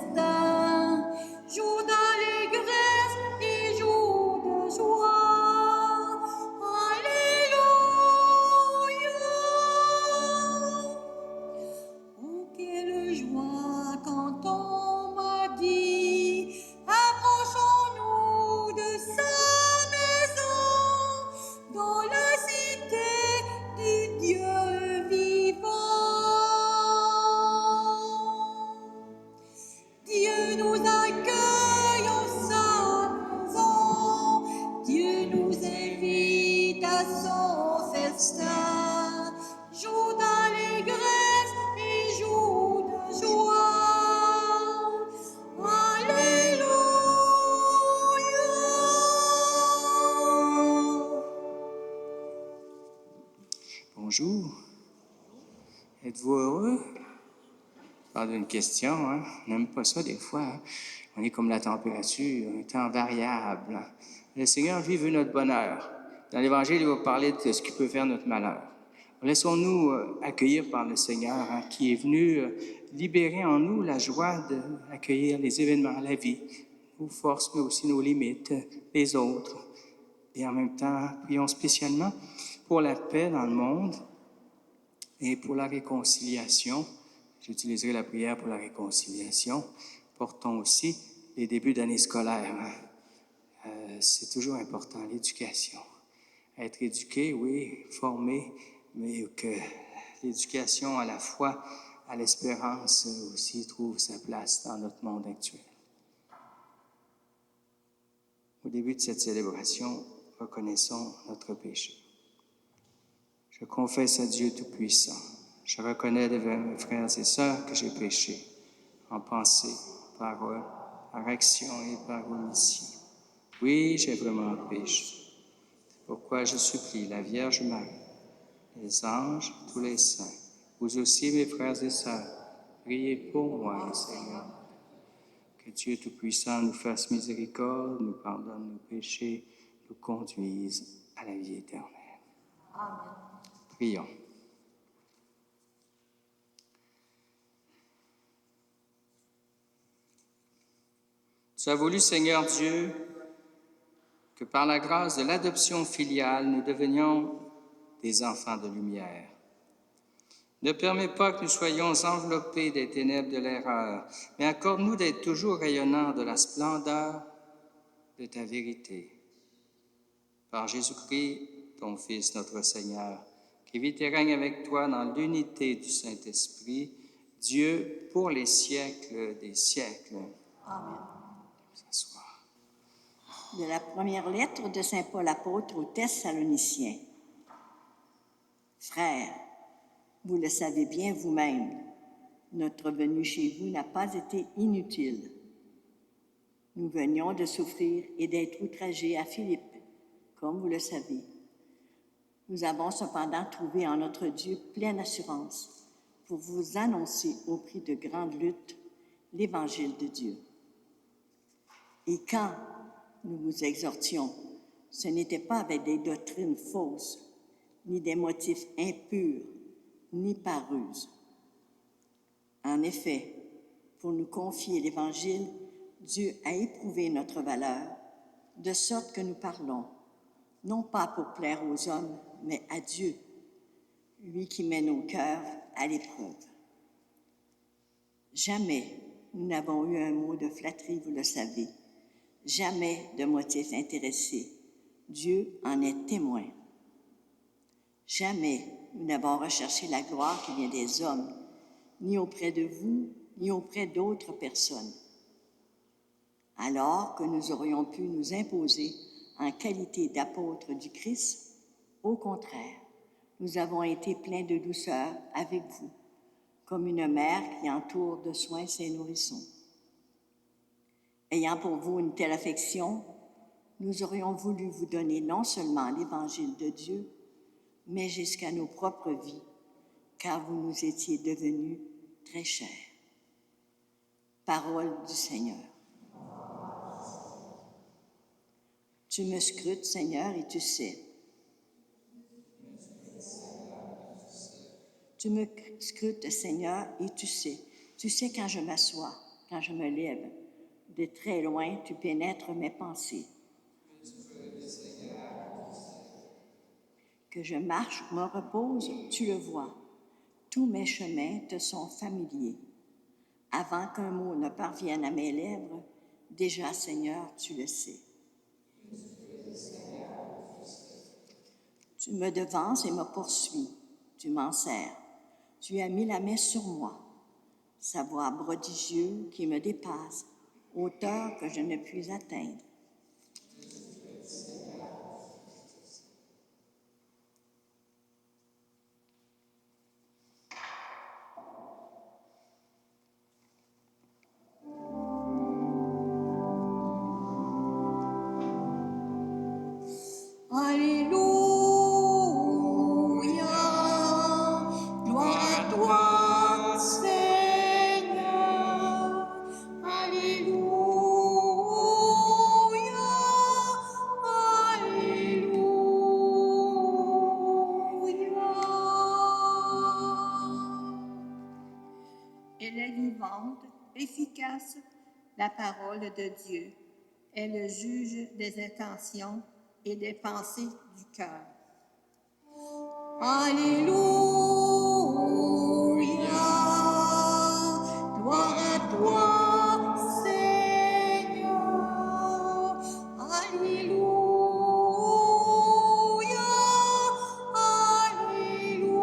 festin, jour d'allégresse et jour de joie. Alléluia. Oh, quelle joie quand on m'a dit, approchons-nous de sa maison, dans la cité du Dieu vivant. Dieu nous accueille en sa maison, Dieu nous invite à son festin, jour d'allégresse et jour de joie. Alléluia. Bonjour. Êtes-vous heureux? Je parle d'une question, hein? On n'aime pas ça des fois. Hein? On est comme la température, un temps variable. Le Seigneur, lui, veut notre bonheur. Dans l'Évangile, il va parler de ce qui peut faire notre malheur. Laissons-nous accueillir par le Seigneur, hein, qui est venu libérer en nous la joie d'accueillir les événements, la vie, nos forces, mais aussi nos limites, les autres. Et en même temps, prions spécialement pour la paix dans le monde et pour la réconciliation. J'utiliserai la prière pour la réconciliation. Portons aussi les débuts d'année scolaire. C'est toujours important, l'éducation. Être éduqué, oui, formé, mais que l'éducation à la foi, à l'espérance aussi trouve sa place dans notre monde actuel. Au début de cette célébration, reconnaissons notre péché. Je confesse à Dieu Tout-Puissant. Je reconnais devant mes frères et sœurs que j'ai péché, en pensée, parole, par action et par omission. Oui, j'ai vraiment péché. C'est pourquoi je supplie la Vierge Marie, les anges, tous les saints, vous aussi mes frères et sœurs, priez pour moi, Seigneur. Que Dieu Tout-Puissant nous fasse miséricorde, nous pardonne nos péchés, nous conduise à la vie éternelle. Amen. Prions. Tu as voulu, Seigneur Dieu, que par la grâce de l'adoption filiale, nous devenions des enfants de lumière. Ne permets pas que nous soyons enveloppés des ténèbres de l'erreur, mais accorde-nous d'être toujours rayonnants de la splendeur de ta vérité. Par Jésus-Christ, ton Fils, notre Seigneur, qui vit et règne avec toi dans l'unité du Saint-Esprit, Dieu pour les siècles des siècles. Amen. S'asseoir. De la première lettre de saint Paul apôtre aux Thessaloniciens. Frères, vous le savez bien vous-même, notre venue chez vous n'a pas été inutile. Nous venions de souffrir et d'être outragés à Philippe, comme vous le savez. Nous avons cependant trouvé en notre Dieu pleine assurance pour vous annoncer au prix de grandes luttes l'Évangile de Dieu. Et quand nous vous exhortions, ce n'était pas avec des doctrines fausses, ni des motifs impurs, ni par ruse. En effet, pour nous confier l'Évangile, Dieu a éprouvé notre valeur, de sorte que nous parlons, non pas pour plaire aux hommes, mais à Dieu, lui qui met nos cœurs à l'épreuve. Jamais nous n'avons eu un mot de flatterie, vous le savez, jamais de motif intéressé. Dieu en est témoin. Jamais nous n'avons recherché la gloire qui vient des hommes, ni auprès de vous, ni auprès d'autres personnes. Alors que nous aurions pu nous imposer en qualité d'apôtres du Christ, au contraire, nous avons été pleins de douceur avec vous, comme une mère qui entoure de soins ses nourrissons. Ayant pour vous une telle affection, nous aurions voulu vous donner non seulement l'Évangile de Dieu, mais jusqu'à nos propres vies, car vous nous étiez devenus très chers. Parole du Seigneur. Tu me scrutes, Seigneur, et tu sais. Tu me scrutes, Seigneur, et tu sais. Tu sais quand je m'assois, quand je me lève. De très loin, tu pénètres mes pensées. Que je marche ou me repose, tu le vois. Tous mes chemins te sont familiers. Avant qu'un mot ne parvienne à mes lèvres, déjà, Seigneur, tu le sais. Tu me devances et me poursuis. Tu m'en sers. Tu as mis la main sur moi. Savoir prodigieux qui me dépasse, hauteur que je ne puis atteindre. Alléluia, gloire à toi, Seigneur. Alléluia, Alléluia. Elle est vivante, efficace, la parole de Dieu. Elle juge des intentions et des pensées du cœur. Alléluia, gloire à toi, Seigneur. Alléluia, Alléluia.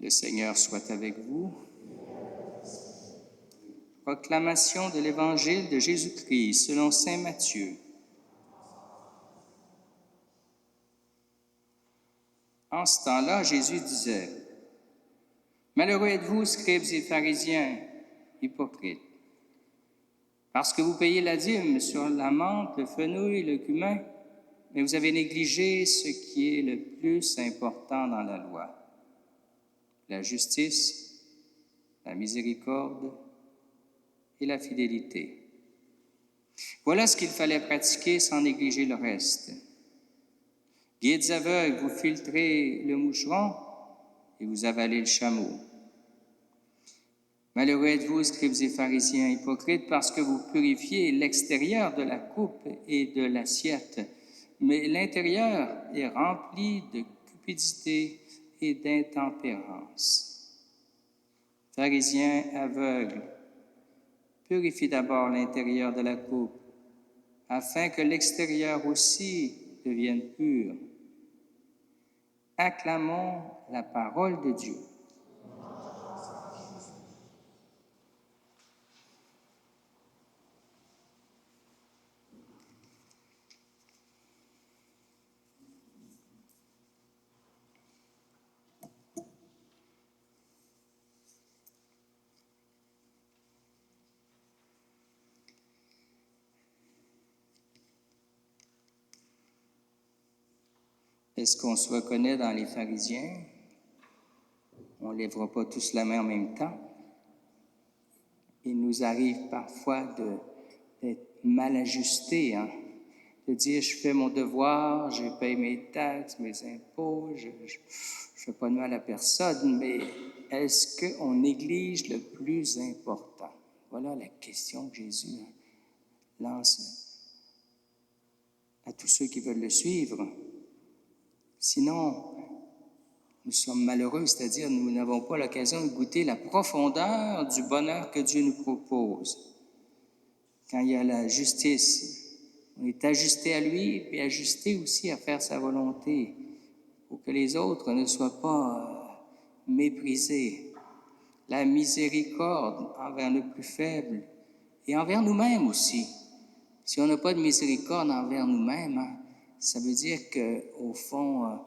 Le Seigneur soit avec vous. Proclamation de l'Évangile de Jésus-Christ selon saint Matthieu. En ce temps-là, Jésus disait, « Malheureux êtes-vous, scribes et pharisiens, hypocrites, parce que vous payez la dîme sur la menthe, le fenouil, le cumin, mais vous avez négligé ce qui est le plus important dans la loi, la justice, la miséricorde et la fidélité. Voilà ce qu'il fallait pratiquer sans négliger le reste. Guides aveugles, vous filtrez le moucheron et vous avalez le chameau. Malheureux êtes-vous, scribes et pharisiens hypocrites, parce que vous purifiez l'extérieur de la coupe et de l'assiette, mais l'intérieur est rempli de cupidité et d'intempérance. Pharisiens aveugles, purifie d'abord l'intérieur de la coupe, afin que l'extérieur aussi devienne pur. Acclamons la parole de Dieu. Est-ce qu'on se reconnaît dans les pharisiens? On ne lèvera pas tous la main en même temps. Il nous arrive parfois d'être mal ajustés, de dire je fais mon devoir, je paye mes taxes, mes impôts, je ne fais pas de mal à personne, mais est-ce qu'on néglige le plus important? Voilà la question que Jésus lance à tous ceux qui veulent le suivre. Sinon, nous sommes malheureux, c'est-à-dire nous n'avons pas l'occasion de goûter la profondeur du bonheur que Dieu nous propose. Quand il y a la justice, on est ajusté à lui et ajusté aussi à faire sa volonté pour que les autres ne soient pas méprisés. La miséricorde envers le plus faible et envers nous-mêmes aussi. Si on n'a pas de miséricorde envers nous-mêmes, ça veut dire qu'au fond,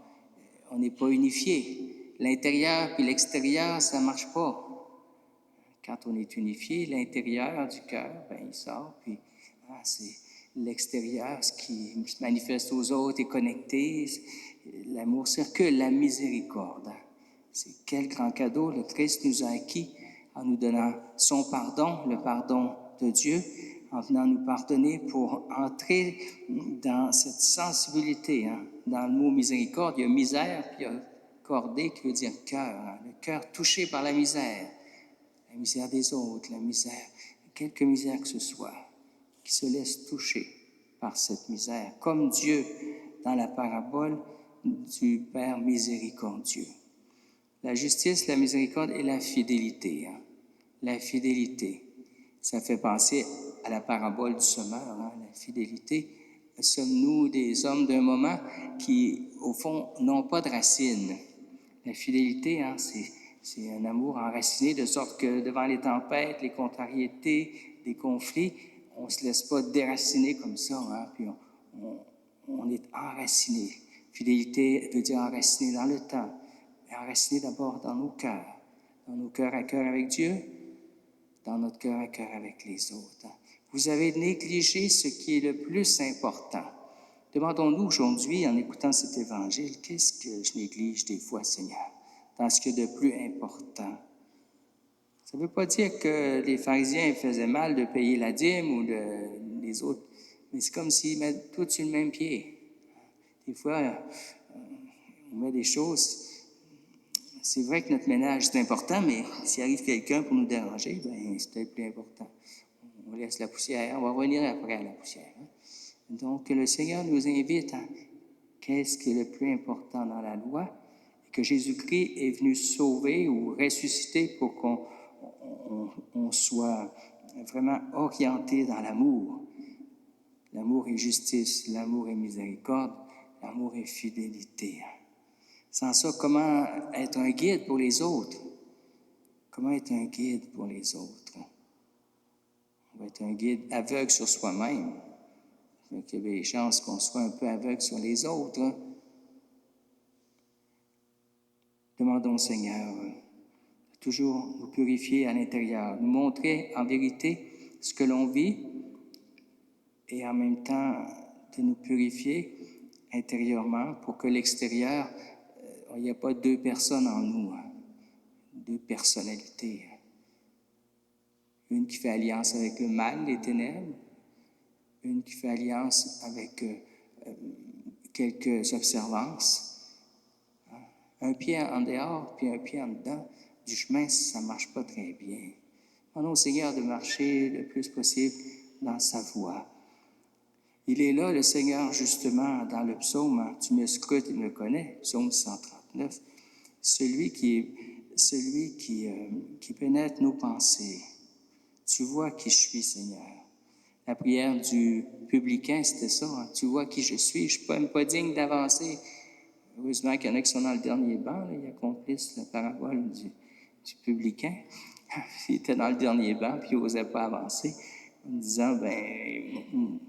on n'est pas unifié. L'intérieur puis l'extérieur, ça ne marche pas. Quand on est unifié, l'intérieur du cœur, il sort, puis c'est l'extérieur, ce qui se manifeste aux autres est connecté. L'amour circule, la miséricorde. C'est quel grand cadeau le Christ nous a acquis en nous donnant son pardon, le pardon de Dieu, en venant nous pardonner pour entrer dans cette sensibilité. Dans le mot miséricorde, il y a misère, puis il y a cordé qui veut dire cœur. Le cœur touché par la misère des autres, la misère, quelque misère que ce soit, qui se laisse toucher par cette misère, comme Dieu dans la parabole du Père miséricordieux. La justice, la miséricorde et la fidélité. La fidélité, ça fait penser à la parabole du semeur. La fidélité, sommes-nous des hommes d'un moment qui, au fond, n'ont pas de racines. La fidélité, c'est un amour enraciné de sorte que devant les tempêtes, les contrariétés, les conflits, on ne se laisse pas déraciner comme ça, puis on est enraciné. Fidélité veut dire enraciné dans le temps, enraciné d'abord dans nos cœurs à cœur avec Dieu, dans notre cœur à cœur avec les autres. Vous avez négligé ce qui est le plus important. Demandons-nous aujourd'hui, en écoutant cet évangile, qu'est-ce que je néglige des fois, Seigneur, dans ce qu'il y a de plus important? Ça ne veut pas dire que les pharisiens faisaient mal de payer la dîme ou les autres, mais c'est comme s'ils mettent tout sur le même pied. Des fois, on met des choses. C'est vrai que notre ménage, c'est important, mais s'il arrive quelqu'un pour nous déranger, c'est peut-être plus important. On laisse la poussière, on va revenir après à la poussière. Donc, le Seigneur nous invite à qu'est-ce qui est le plus important dans la loi, et que Jésus-Christ est venu sauver ou ressusciter pour qu'on soit vraiment orienté dans l'amour. L'amour est justice, l'amour est miséricorde, l'amour est fidélité. Sans ça, comment être un guide pour les autres? Comment être un guide pour les autres? On va être un guide aveugle sur soi-même. Donc, il y a des chances qu'on soit un peu aveugle sur les autres. Demandons au Seigneur de toujours nous purifier à l'intérieur, nous montrer en vérité ce que l'on vit et en même temps de nous purifier intérieurement pour que l'extérieur, il n'y a pas deux personnes en nous, deux personnalités. Une qui fait alliance avec le mal, les ténèbres, une qui fait alliance avec quelques observances. Un pied en dehors, puis un pied en dedans du chemin, ça ne marche pas très bien. Demandons au Seigneur de marcher le plus possible dans sa voie. Il est là, le Seigneur, justement, dans le psaume, tu me scrutes et me connais, psaume 139, celui qui pénètre nos pensées. Tu vois qui je suis, Seigneur. La prière du publicain, c'était ça. Tu vois qui je suis. Je ne suis même pas digne d'avancer. Heureusement qu'il y en a qui sont dans le dernier banc. Ils accomplissent la parabole du publicain. Il était dans le dernier banc, puis il n'osait pas avancer, en disant,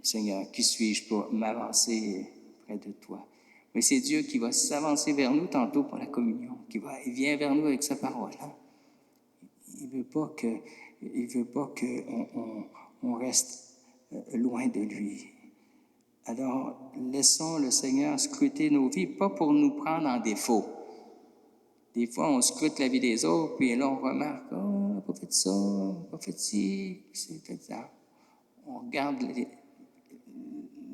Seigneur, qui suis-je pour m'avancer près de toi? Mais c'est Dieu qui va s'avancer vers nous tantôt pour la communion, il vient vers nous avec sa parole. Il ne veut pas qu'on reste loin de lui. Alors, laissons le Seigneur scruter nos vies, pas pour nous prendre en défaut. Des fois, on scrute la vie des autres, puis là, on remarque, on n'a pas fait ça, on n'a pas fait ci, c'est fait ça. On regarde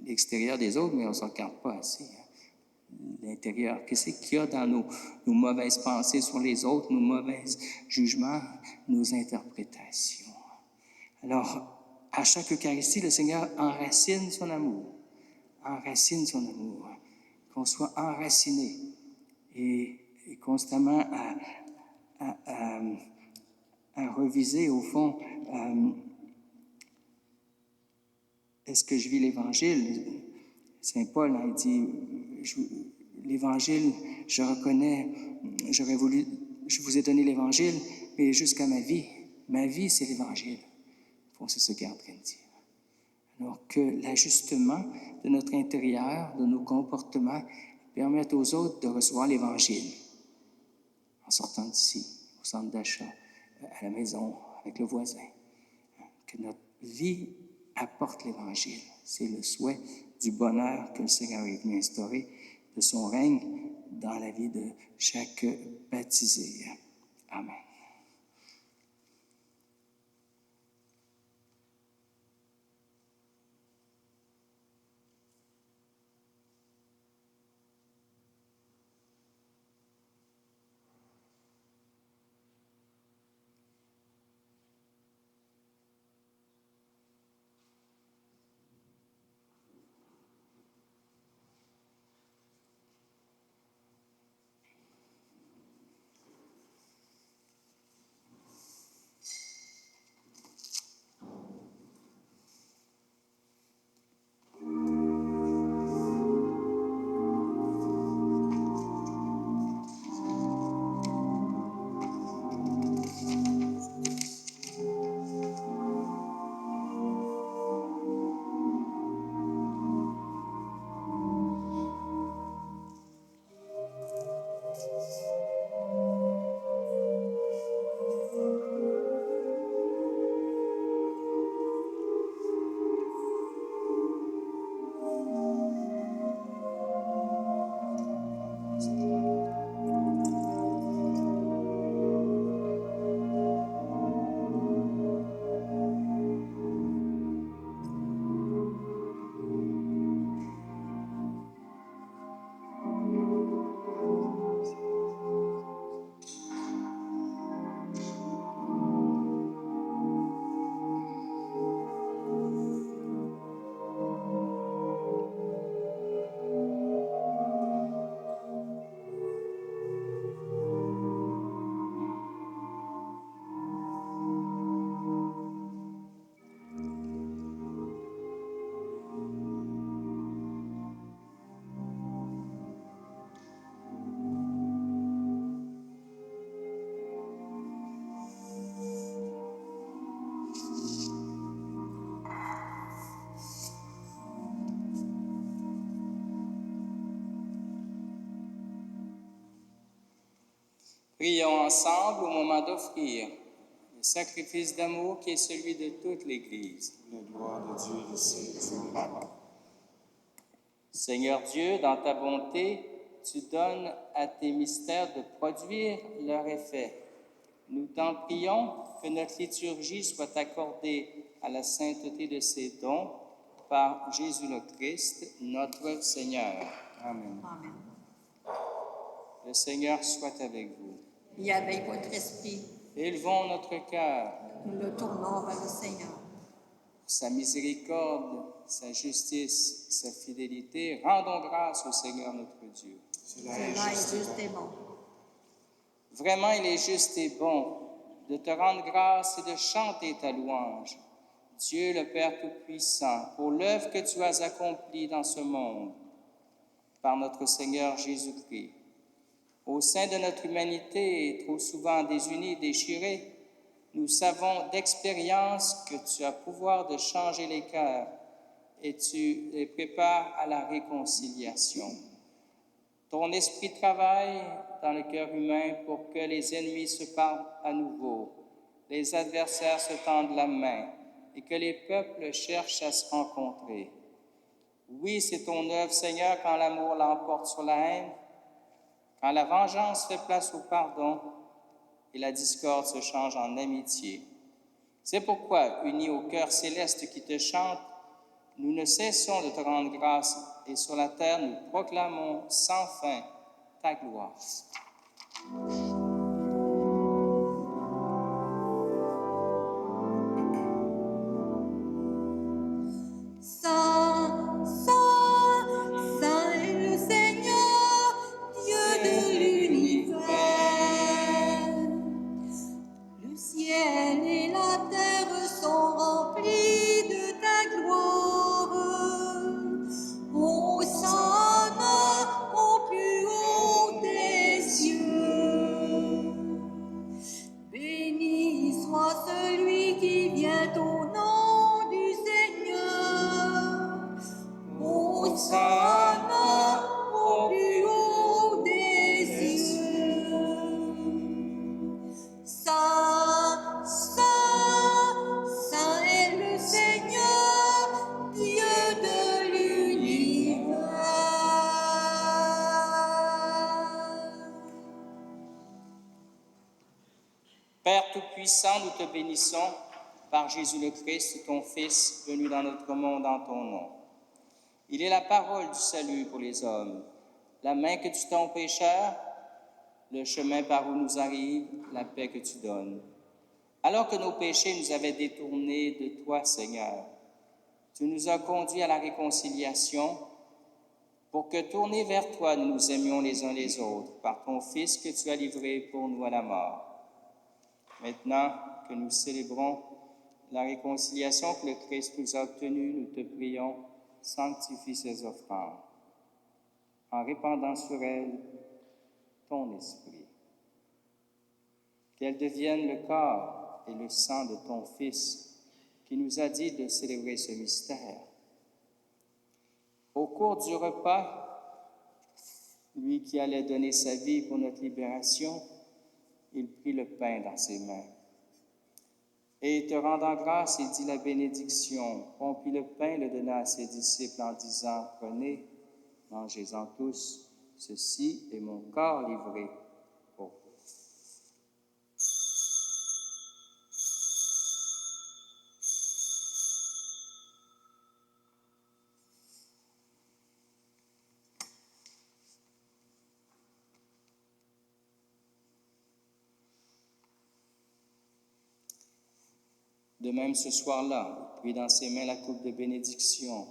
l'extérieur des autres, mais on ne se regarde pas assez. L'intérieur, qu'est-ce qu'il y a dans nos mauvaises pensées sur les autres, nos mauvais jugements, nos interprétations. Alors, à chaque Eucharistie, le Seigneur enracine son amour. Enracine son amour. Qu'on soit enraciné et constamment à reviser, au fond, est-ce que je vis l'Évangile? Saint Paul, il dit, l'Évangile, je reconnais, je vous ai donné l'Évangile, mais jusqu'à ma vie. Ma vie, c'est l'Évangile. C'est ce qu'il est en train de dire. Alors que l'ajustement de notre intérieur, de nos comportements, permette aux autres de recevoir l'Évangile en sortant d'ici, au centre d'achat, à la maison, avec le voisin. Que notre vie apporte l'Évangile. C'est le souhait du bonheur que le Seigneur est venu instaurer, de son règne dans la vie de chaque baptisé. Amen. Prions ensemble au moment d'offrir le sacrifice d'amour qui est celui de toute l'Église. La gloire de Dieu et le Saint du Papa. Seigneur Dieu, dans ta bonté, tu donnes à tes mystères de produire leur effet. Nous t'en prions que notre liturgie soit accordée à la sainteté de ces dons par Jésus le Christ, notre Seigneur. Amen. Amen. Le Seigneur soit avec vous. Et avec votre esprit, Élevons notre cœur. nous le tournons vers le Seigneur. Pour sa miséricorde, sa justice, sa fidélité, rendons grâce au Seigneur notre Dieu. Cela Cela est juste et bon. Vraiment, il est juste et bon de te rendre grâce et de chanter ta louange, Dieu le Père Tout-Puissant, pour l'œuvre que tu as accomplie dans ce monde par notre Seigneur Jésus-Christ. Au sein de notre humanité, trop souvent désunie, déchirée, nous savons d'expérience que tu as pouvoir de changer les cœurs et tu les prépares à la réconciliation. Ton esprit travaille dans le cœur humain pour que les ennemis se parlent à nouveau, les adversaires se tendent la main et que les peuples cherchent à se rencontrer. Oui, c'est ton œuvre, Seigneur, quand l'amour l'emporte sur la haine, quand la vengeance fait place au pardon et la discorde se change en amitié. C'est pourquoi, unis au cœur céleste qui te chante, nous ne cessons de te rendre grâce et sur la terre nous proclamons sans fin ta gloire. Saint, Saint, Saint est le Seigneur, Dieu de l'univers. Le ciel et la terre sont remplis de ta gloire. Hosanna au plus haut des cieux. Béni soit celui qui vient au nom du Seigneur. Hosanna au plus haut des cieux. Saint, Saint, Saint est le Seigneur, Dieu de l'univers. Père Tout-Puissant, nous te bénissons par Jésus le Christ, ton Fils, venu dans notre monde en ton nom. Il est la parole du salut pour les hommes, la main que tu tends aux pécheurs, le chemin par où nous arrive, la paix que tu donnes. Alors que nos péchés nous avaient détournés de toi, Seigneur, tu nous as conduits à la réconciliation pour que, tournés vers toi, nous nous aimions les uns les autres par ton Fils que tu as livré pour nous à la mort. Maintenant que nous célébrons la réconciliation que le Christ nous a obtenue, nous te prions, sanctifie ces offrandes, en répandant sur elles ton esprit. Qu'elles deviennent le corps et le sang de ton Fils, qui nous a dit de célébrer ce mystère. Au cours du repas, lui qui allait donner sa vie pour notre libération, il prit le pain dans ses mains. Et te rendant grâce, il dit la bénédiction, rompit le pain, le donna à ses disciples en disant, « Prenez, mangez-en tous, ceci est mon corps livré pour vous. » De même, ce soir-là, il prit dans ses mains la coupe de bénédiction.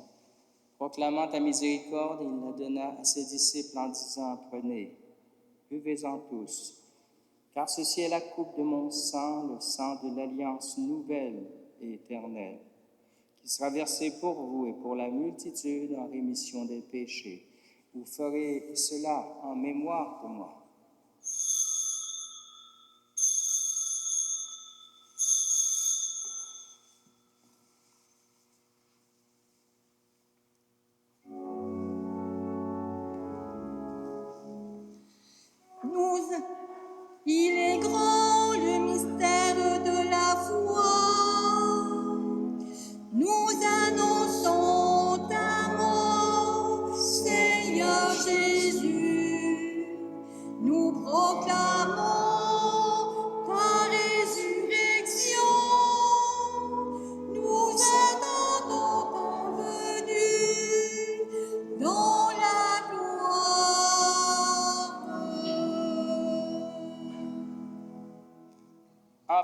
Proclamant ta miséricorde, il la donna à ses disciples en disant, « Prenez, buvez-en tous, car ceci est la coupe de mon sang, le sang de l'alliance nouvelle et éternelle, qui sera versé pour vous et pour la multitude en rémission des péchés. Vous ferez cela en mémoire de moi. »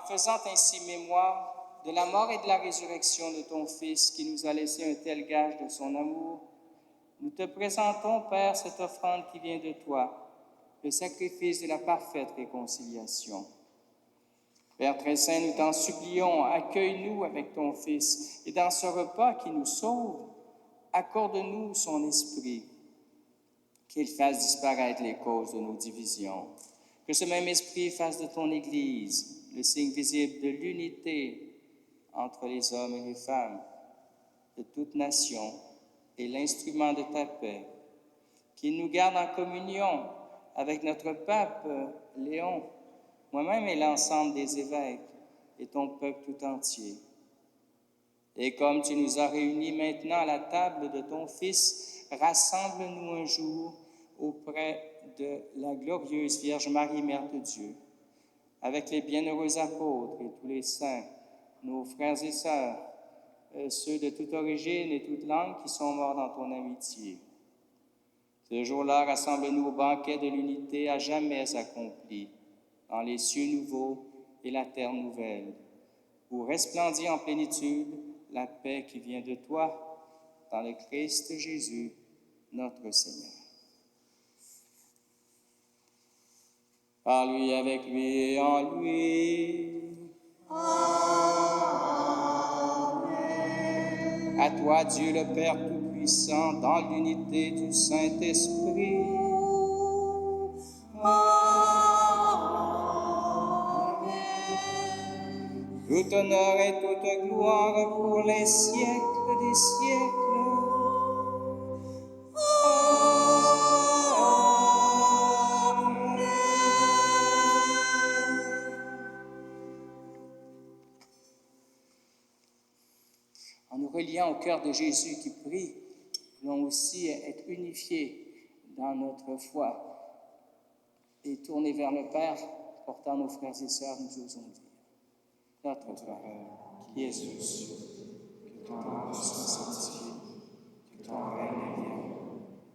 faisant ainsi mémoire de la mort et de la résurrection de ton Fils qui nous a laissé un tel gage de son amour, nous te présentons, Père, cette offrande qui vient de toi, le sacrifice de la parfaite réconciliation. Père très saint, nous t'en supplions, accueille-nous avec ton Fils, et dans ce repas qui nous sauve, accorde-nous son esprit, qu'il fasse disparaître les causes de nos divisions, que ce même esprit fasse de ton Église le signe visible de l'unité entre les hommes et les femmes, de toute nation, et l'instrument de ta paix, qu'il nous garde en communion avec notre pape Léon, moi-même et l'ensemble des évêques et ton peuple tout entier. Et comme tu nous as réunis maintenant à la table de ton Fils, rassemble-nous un jour auprès de la glorieuse Vierge Marie, Mère de Dieu, avec les bienheureux apôtres et tous les saints, nos frères et sœurs, ceux de toute origine et toute langue qui sont morts dans ton amitié. Ce jour-là, rassemble-nous au banquet de l'unité à jamais accompli, dans les cieux nouveaux et la terre nouvelle, où resplendit en plénitude la paix qui vient de toi, dans le Christ Jésus, notre Seigneur. Par lui, avec lui et en lui. Amen. À toi, Dieu le Père Tout-Puissant, dans l'unité du Saint-Esprit. Tout honneur et toute gloire pour les siècles des siècles. Amen. En nous reliant au cœur de Jésus qui prie, nous voulons aussi être unifiés dans notre foi et tourner vers le Père, portant nos frères et sœurs, nous osons dire. Notre Père, qui es aux cieux, que ton nom soit sanctifié, que ton règne vienne,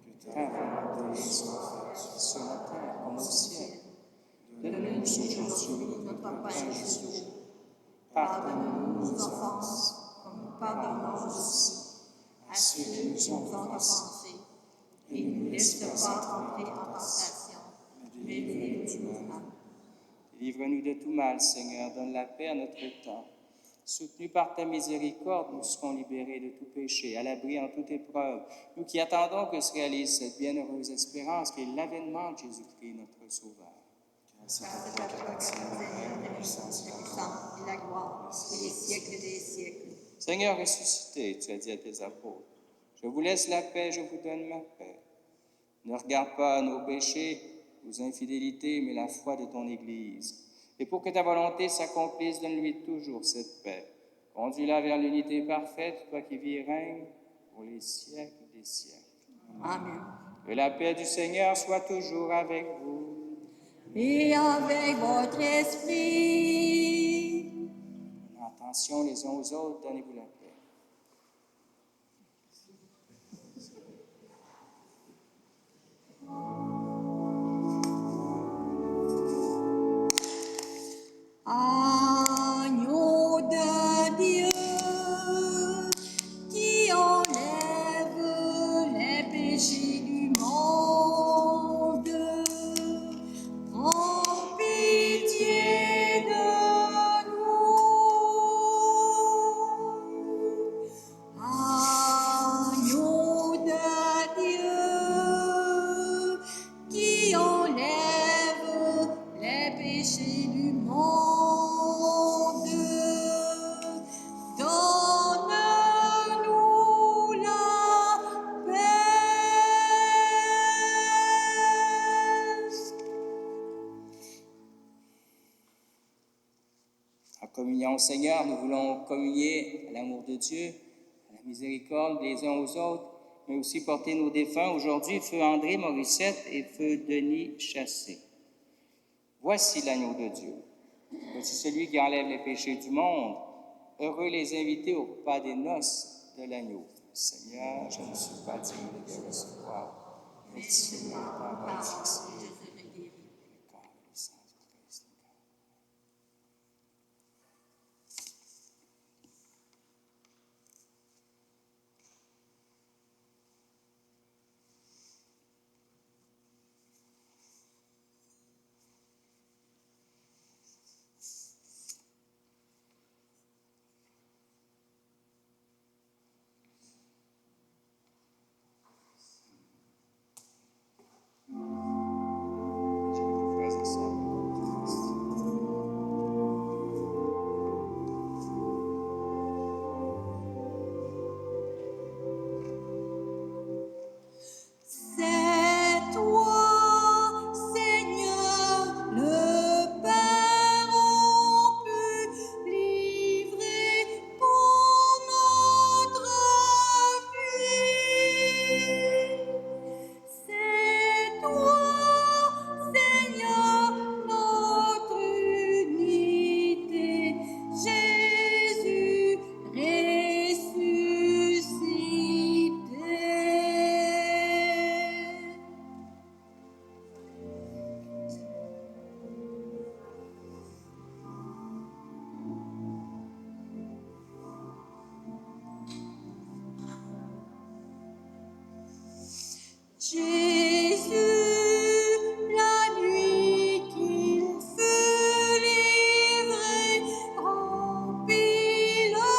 que ta volonté soit faite sur la terre comme au ciel. Donne-nous aujourd'hui notre pain jour. Pardonne-nous nos offenses, comme nous pardonnons aussi à ceux qui nous ont offensés. Et ne nous laisse pas entrer en tentation, mais délivre-nous du mal. Délivre-nous de tout mal, Seigneur, donne la paix à notre temps. Soutenus par ta miséricorde, nous serons libérés de tout péché, à l'abri en toute épreuve. Nous qui attendons que se réalise cette bienheureuse espérance qui est l'avènement de Jésus-Christ, notre Sauveur. Car c'est à toi qu'appartiennent la puissance et la gloire, et les siècles des siècles. Seigneur ressuscité, tu as dit à tes apôtres, je vous laisse la paix, je vous donne ma paix. Ne regarde pas nos péchés, nos infidélités, mais la foi de ton Église. Et pour que ta volonté s'accomplisse, donne-lui toujours cette paix. Conduis-la vers l'unité parfaite, toi qui vis et règnes pour les siècles des siècles. Amen. Que la paix du Seigneur soit toujours avec vous. Et avec votre esprit. En attention les uns aux autres, donnez-vous la paix. Agneau de Dieu, qui enlève les péchés du monde, prends pitié de nous. Agneau de Dieu, qui enlève les péchés du monde, donne-nous la paix. En communion au Seigneur, nous voulons communier à l'amour de Dieu, à la miséricorde des uns aux autres, mais aussi porter nos défunts. Aujourd'hui, feu André Morissette et feu Denis Chassé. Voici l'agneau de Dieu. Voici celui qui enlève les péchés du monde. Heureux les invités au repas des noces de l'agneau. Seigneur, je ne suis pas digne de te recevoir, mais dis-moi ta parole fixée. Le corps et le sang du Christ. Jésus, la nuit qu'il fut livré, rompit le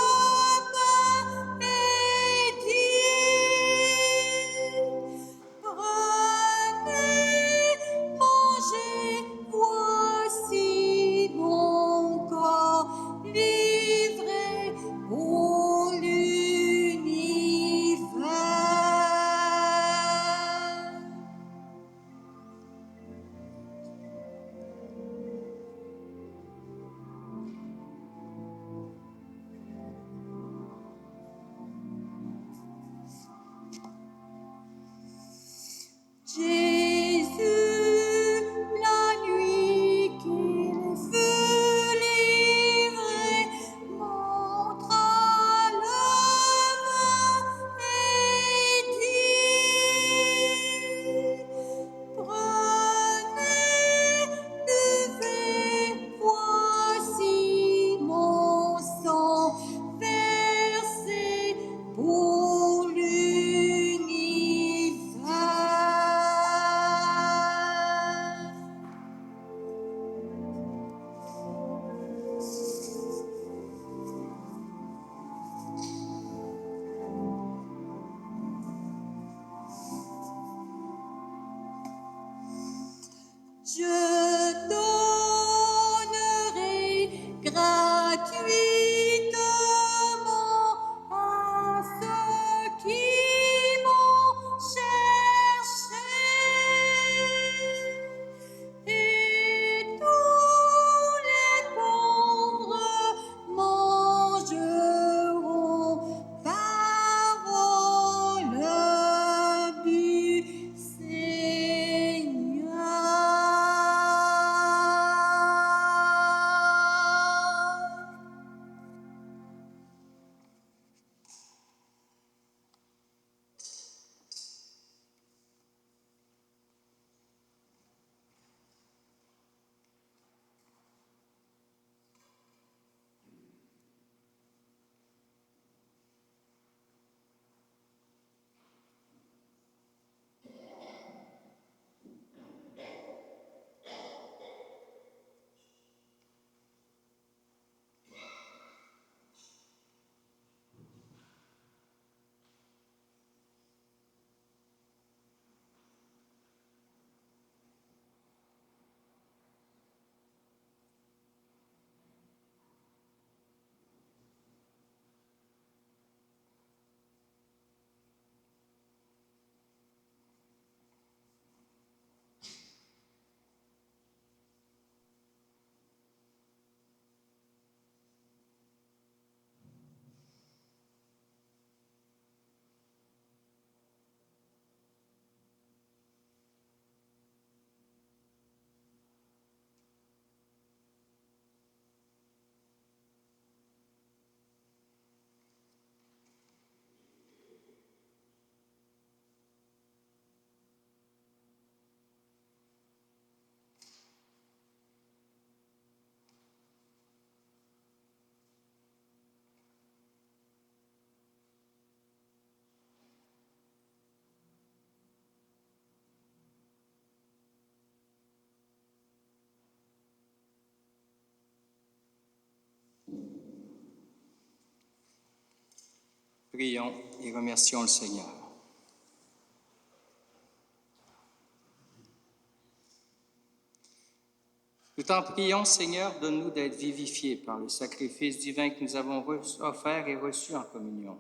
pain et dit, prenez, mangez, voici mon corps livré pour l'univers. Jésus, la nuit qu'il fut livré, montra le vin et dit, prenez, buvez, voici mon sang versé pour l'univers. Je donnerai gratuitement à ceux qui m'ont cherché, et tous les pauvres mangeront parole du Seigneur. Prions et remercions le Seigneur. Nous t'en prions, Seigneur, donne-nous d'être vivifiés par le sacrifice divin que nous avons offert et reçu en communion.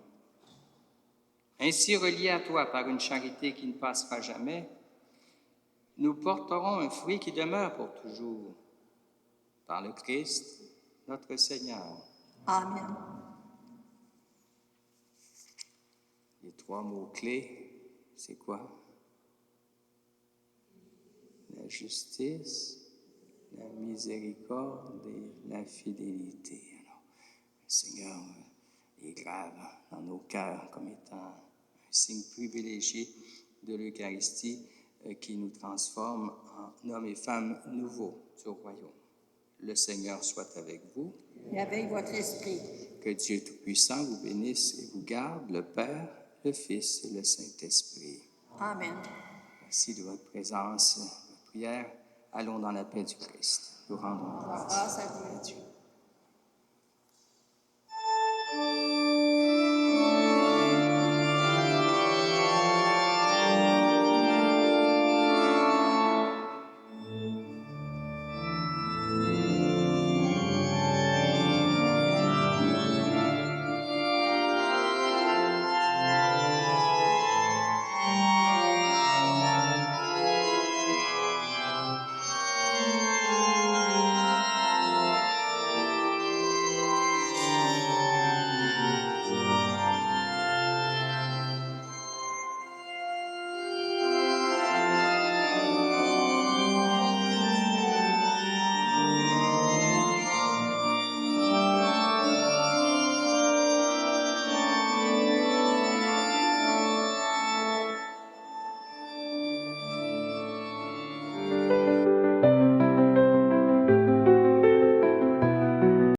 Ainsi, reliés à toi par une charité qui ne passera jamais, nous porterons un fruit qui demeure pour toujours, par le Christ, notre Seigneur. Amen. Les 3 mots-clés, c'est quoi? La justice, la miséricorde et la fidélité. Alors, le Seigneur est grave dans nos cœurs comme étant un signe privilégié de l'Eucharistie qui nous transforme en hommes et femmes nouveaux du royaume. Le Seigneur soit avec vous. Et avec votre esprit. Que Dieu Tout-Puissant vous bénisse et vous garde, le Père, le Fils et le Saint-Esprit. Amen. Merci de votre présence, votre prière. Allons dans la paix du Christ. Nous rendons grâce. Grâce à Dieu.